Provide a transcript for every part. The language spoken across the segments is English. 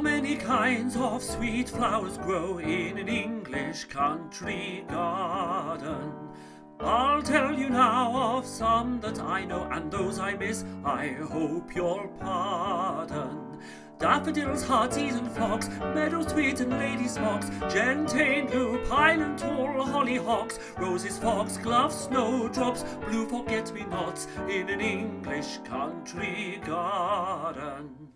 How many kinds of sweet flowers grow in an English country garden? I'll tell you now of some that I know, and those I miss, I hope you'll pardon. Daffodils, heartsease and phlox, meadowsweet and lady smocks, gentian, lupine and tall hollyhocks, roses, foxgloves, snowdrops, blue forget-me-nots in an English country garden.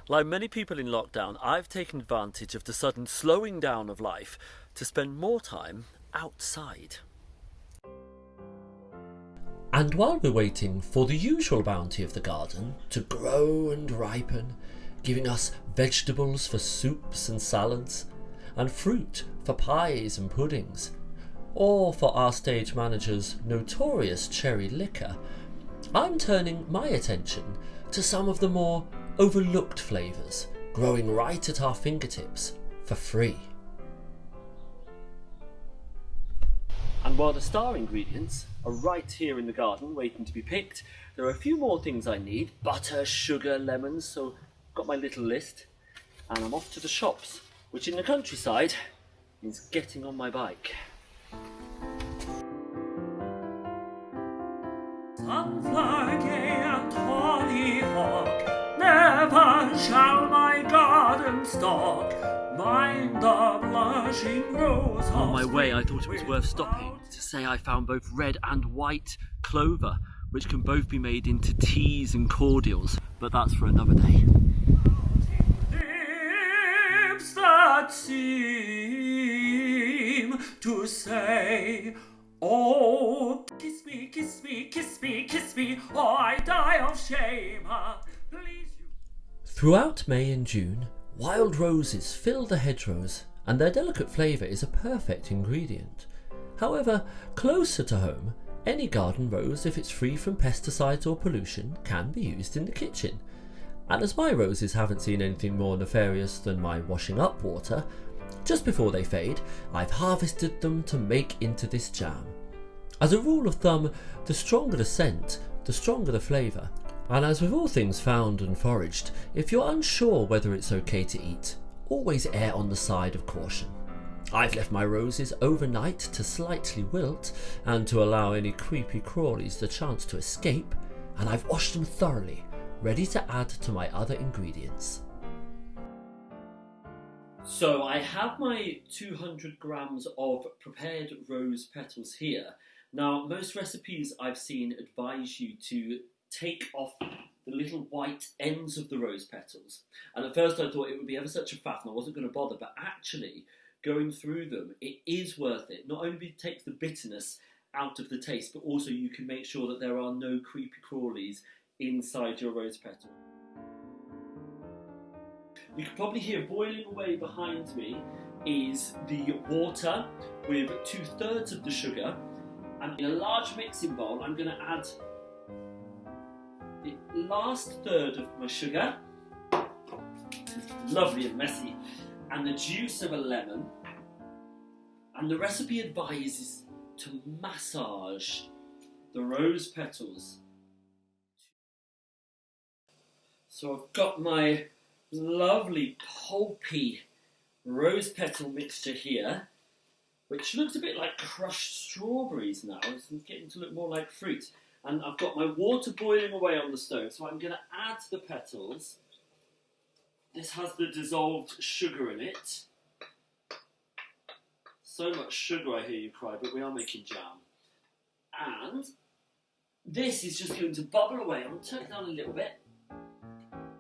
Like many people in lockdown, I've taken advantage of the sudden slowing down of life to spend more time outside. And while we're waiting for the usual bounty of the garden to grow and ripen, giving us vegetables for soups and salads, and fruit for pies and puddings, or for our stage manager's notorious cherry liquor, I'm turning my attention to some of the more overlooked flavours growing right at our fingertips for free. And while the star ingredients are right here in the garden waiting to be picked, there are a few more things I need: butter, sugar, lemons. So I've got my little list and I'm off to the shops, which in the countryside means getting on my bike. Sunflower gay and hollyhock, never shall my garden stock. Mind the blushing rose. On my way, I thought it was worth stopping to say I found both red and white clover, which can both be made into teas and cordials, but that's for another day. Lips that seem to say, oh, kiss me, kiss me, kiss me, kiss me, or I die of shame. Please you. Throughout May and June, wild roses fill the hedgerows, and their delicate flavour is a perfect ingredient. However, closer to home, any garden rose, if it's free from pesticides or pollution, can be used in the kitchen. And as my roses haven't seen anything more nefarious than my washing up water, just before they fade, I've harvested them to make into this jam. As a rule of thumb, the stronger the scent, the stronger the flavour. And as with all things found and foraged, if you're unsure whether it's okay to eat, always err on the side of caution. I've left my roses overnight to slightly wilt and to allow any creepy crawlies the chance to escape, and I've washed them thoroughly, ready to add to my other ingredients. So I have my 200 grams of prepared rose petals here. Now, most recipes I've seen advise you to take off the little white ends of the rose petals. And at first I thought it would be ever such a faff and I wasn't going to bother, but actually going through them, it is worth it. Not only takes the bitterness out of the taste, but also you can make sure that there are no creepy crawlies inside your rose petal. You can probably hear boiling away behind me is the water with 2/3 of the sugar, and in a large mixing bowl I'm going to add the last third of my sugar, lovely and messy, and the juice of a lemon. And the recipe advises to massage the rose petals. So I've got my lovely pulpy rose petal mixture here, which looks a bit like crushed strawberries now. It's getting to look more like fruit. And I've got my water boiling away on the stove, so I'm going to add the petals. This has the dissolved sugar in it. So much sugar, I hear you cry, but we are making jam. And this is just going to bubble away. I'm going to turn it down a little bit.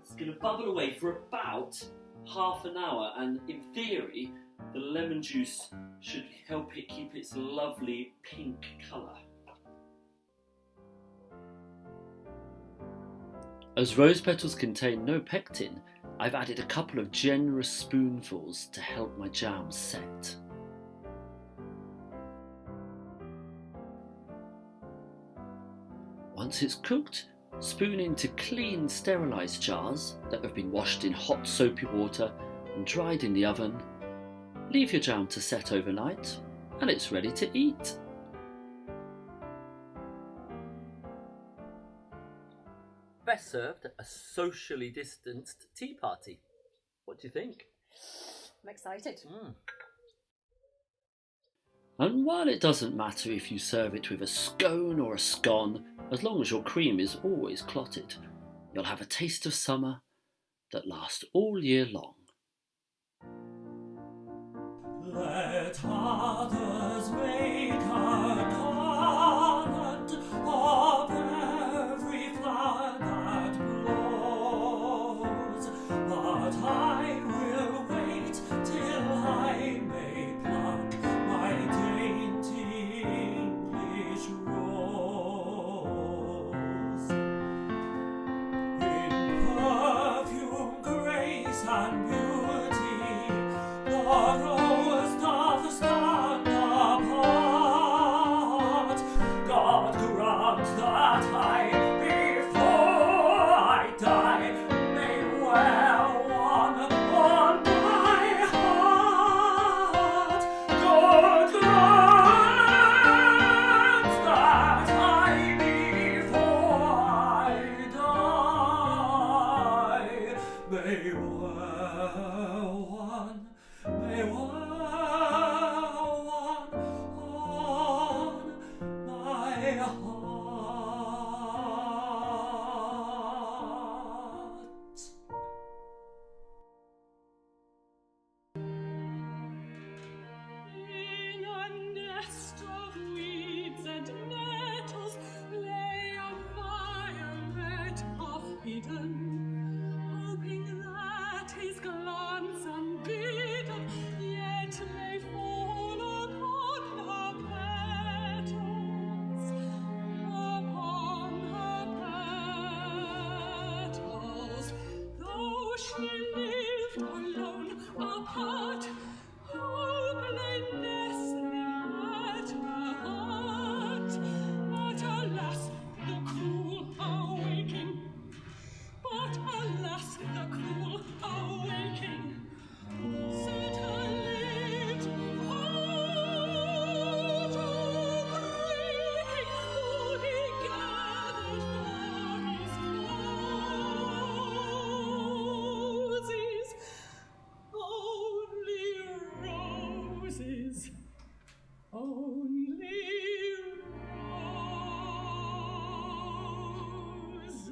It's going to bubble away for about half an hour, and in theory, the lemon juice should help it keep its lovely pink colour. As rose petals contain no pectin, I've added a couple of generous spoonfuls to help my jam set. Once it's cooked, spoon into clean sterilised jars that have been washed in hot soapy water and dried in the oven. Leave your jam to set overnight and it's ready to best served at a socially distanced tea party. What do you think? I'm excited. And while it doesn't matter if you serve it with a scone or a scone, as long as your cream is always clotted, you'll have a taste of summer that lasts all year long. Let others make a garland of every flower that blows, but I will wait till I may pluck my dainty English rose. In perfume, grace, and beauty, the rose doth stand apart. God grant that I, before I die, may wear one on my heart. God grant that I, before I die, may wear one on my heart. In a nest of weeds and nettles lay a violet half hidden, hoping that his glance unbidden yet may fall upon her petals, though she lived alone apart. Hope lay nestling at her heart, but alas, the cruel awaking. But alas, the cruel awaking set her lid out of breaking. Oh, he gathered for his roses only roses, only roses.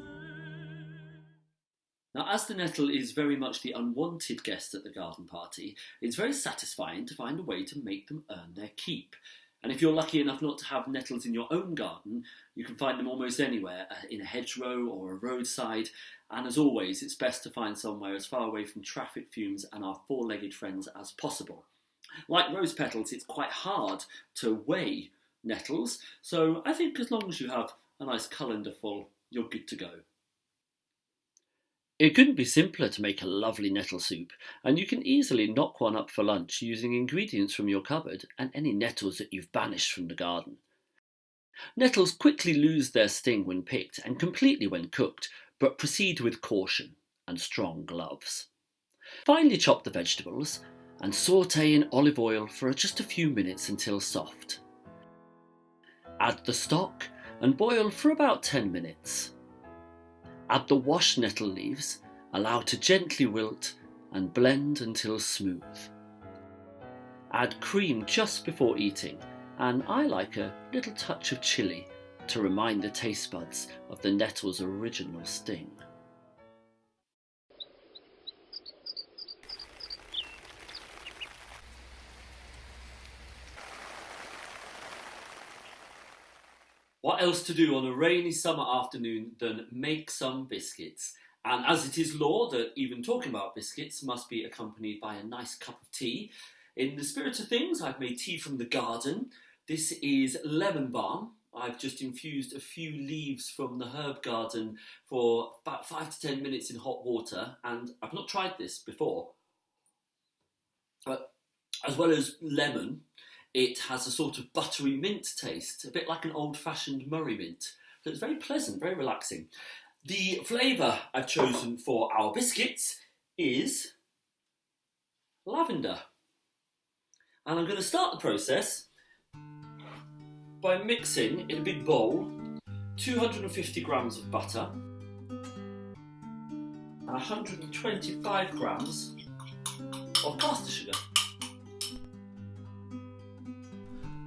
Now, as the nettle is very much the unwanted guest at the garden party, it's very satisfying to find a way to make them earn their keep. And if you're lucky enough not to have nettles in your own garden, you can find them almost anywhere, in a hedgerow or a roadside. And as always, it's best to find somewhere as far away from traffic fumes and our four-legged friends as possible. Like rose petals, it's quite hard to weigh nettles, so I think as long as you have a nice colander full, you're good to go. It couldn't be simpler to make a lovely nettle soup, and you can easily knock one up for lunch using ingredients from your cupboard and any nettles that you've banished from the garden. Nettles quickly lose their sting when picked and completely when cooked, but proceed with caution and strong gloves. Finely chop the vegetables and sauté in olive oil for just a few minutes until soft. Add the stock and boil for about 10 minutes. Add the washed nettle leaves, allow to gently wilt and blend until smooth. Add cream just before eating, and I like a little touch of chilli to remind the taste buds of the nettle's original sting. What else to do on a rainy summer afternoon than make some biscuits? And as it is law that even talking about biscuits must be accompanied by a nice cup of tea, in the spirit of things, I've made tea from the garden. This is lemon balm. I've just infused a few leaves from the herb garden for about 5 to 10 minutes in hot water, and I've not tried this before. But as well as lemon, it has a sort of buttery mint taste, a bit like an old-fashioned Murray mint. So it's very pleasant, very relaxing. The flavour I've chosen for our biscuits is lavender. And I'm going to start the process by mixing in a big bowl 250 grams of butter, and 125 grams of caster sugar.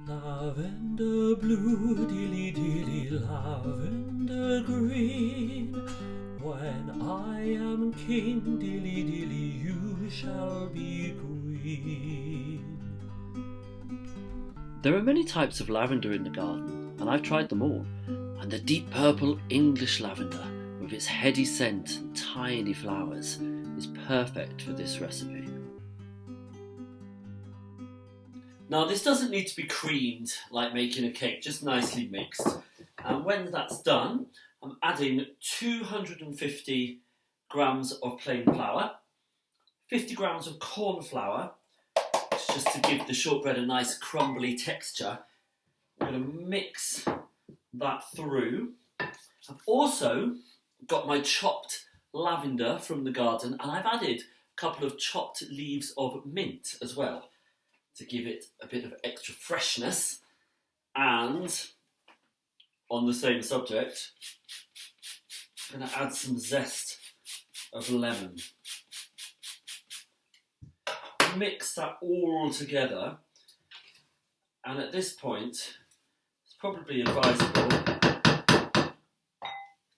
Lavender blue, dilly dilly, lavender green. When I am king, dilly dilly, you shall be queen. There are many types of lavender in the garden, and I've tried them all. And the deep purple English lavender, with its heady scent and tiny flowers, is perfect for this recipe. Now this doesn't need to be creamed like making a cake, just nicely mixed. And when that's done, I'm adding 250 grams of plain flour, 50 grams of corn flour, just to give the shortbread a nice crumbly texture. I'm going to mix that through. I've also got my chopped lavender from the garden, and I've added a couple of chopped leaves of mint as well to give it a bit of extra freshness. And on the same subject, I'm going to add some zest of lemon. Mix that all together, and at this point it's probably advisable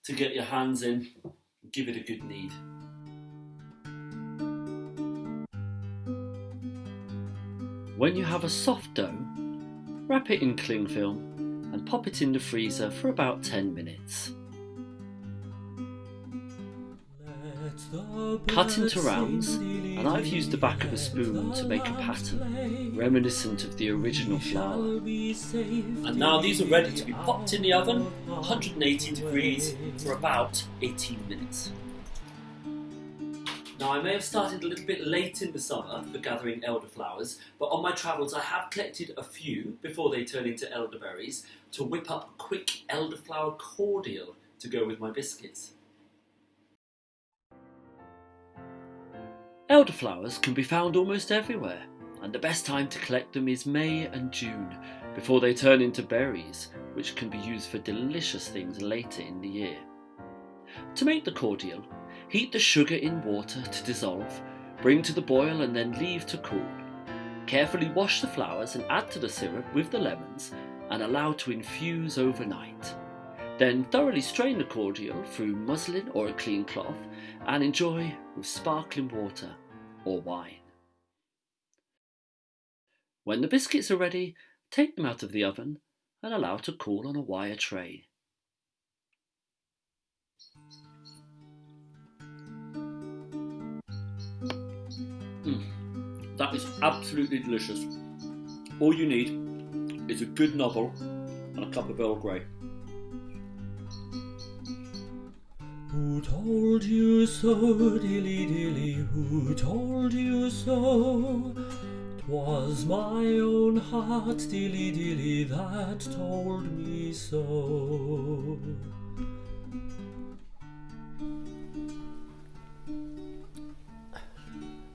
to get your hands in and give it a good knead. When you have a soft dough, wrap it in cling film and pop it in the freezer for about 10 minutes. Cut into rounds, and I've used the back of a spoon to make a pattern, reminiscent of the original flower. And now these are ready to be popped in the oven, 180 degrees, for about 18 minutes. Now I may have started a little bit late in the summer for gathering elderflowers, but on my travels I have collected a few before they turn into elderberries to whip up a quick elderflower cordial to go with my biscuits. Elderflowers can be found almost everywhere, and the best time to collect them is May and June, before they turn into berries, which can be used for delicious things later in the year. To make the cordial, heat the sugar in water to dissolve, bring to the boil and then leave to cool. Carefully wash the flowers and add to the syrup with the lemons and allow to infuse overnight. Then thoroughly strain the cordial through muslin or a clean cloth and enjoy with sparkling water or wine. When the biscuits are ready, take them out of the oven and allow to cool on a wire tray. That is absolutely delicious. All you need is a good novel and a cup of Earl Grey. Who told you so, dilly dilly, who told you so? 'Twas my own heart, dilly dilly, that told me so.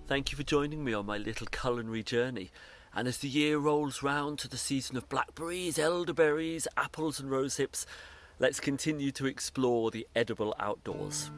Thank you for joining me on my little culinary journey. And as the year rolls round to the season of blackberries, elderberries, apples and rosehips, let's continue to explore the edible outdoors.